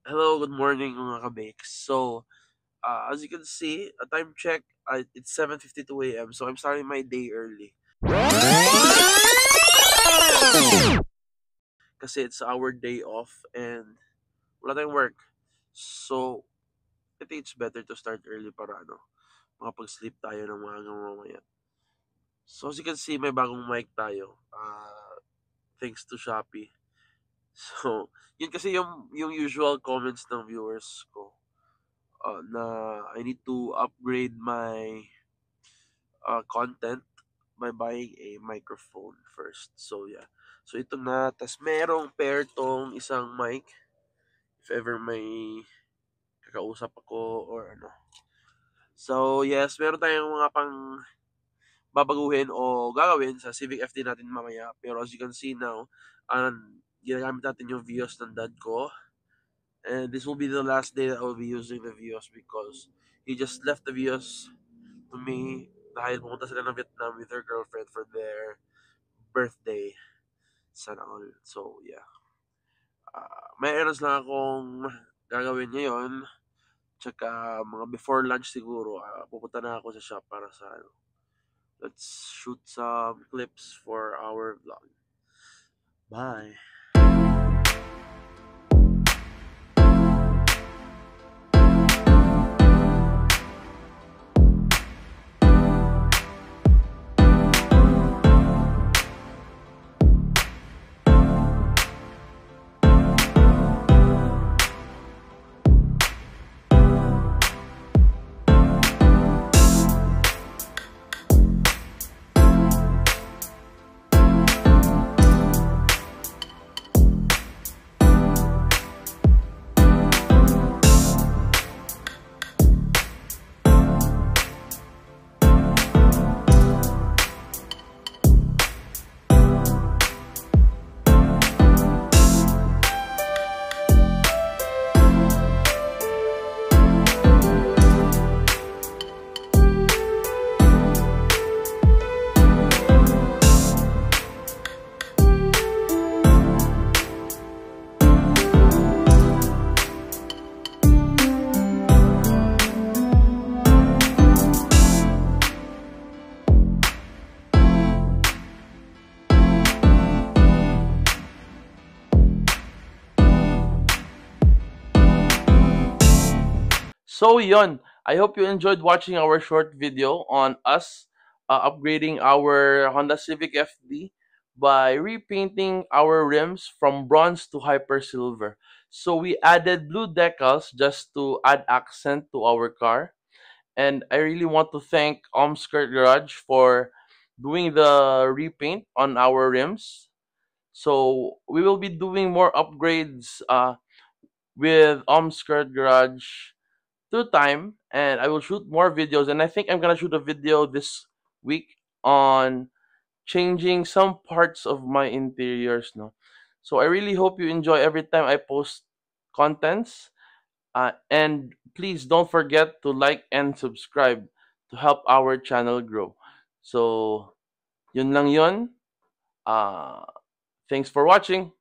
Hello, good morning mga kabakes. So, as you can see, a time check, it's 7:52 a.m. So, I'm starting my day early. Kasi it's our day off and wala tayong work. So, I think it's better to start early para makapag-sleep tayo ng mga mamaya. So, as you can see, may bagong mic tayo. Thanks to Shopee. So, yun kasi yung usual comments ng viewers ko. Na I need to upgrade my content by buying a microphone first. So yeah. So ito na. Tas merong pair tong isang mic. If ever may kakausap ako or ano. So yes, meron tayong mga pang babaguhin o gagawin sa Civic FD natin mamaya. Pero as you can see now, ginagamit natin yung Vios ng dad ko. And this will be the last day that I will be using the Vios because he just left the Vios to me dahil pumunta sila ng Vietnam with her girlfriend for their birthday. Sana all. So, yeah. May errands lang akong gagawin ngayon. Tsaka mga before lunch siguro, pupunta na ako sa shop para sa let's shoot some clips for our vlog. Bye! So yon, I hope you enjoyed watching our short video on us upgrading our Honda Civic FD by repainting our rims from bronze to hyper silver. So we added blue decals just to add accent to our car. And I really want to thank Skirt Garage for doing the repaint on our rims. So we will be doing more upgrades with Skirt Garage through time, and I will shoot more videos. And I think I'm gonna shoot a video this week on changing some parts of my interiors. No, so I really hope you enjoy every time I post contents. And please don't forget to like and subscribe to help our channel grow. So, yun lang yun. Uh, Thanks for watching.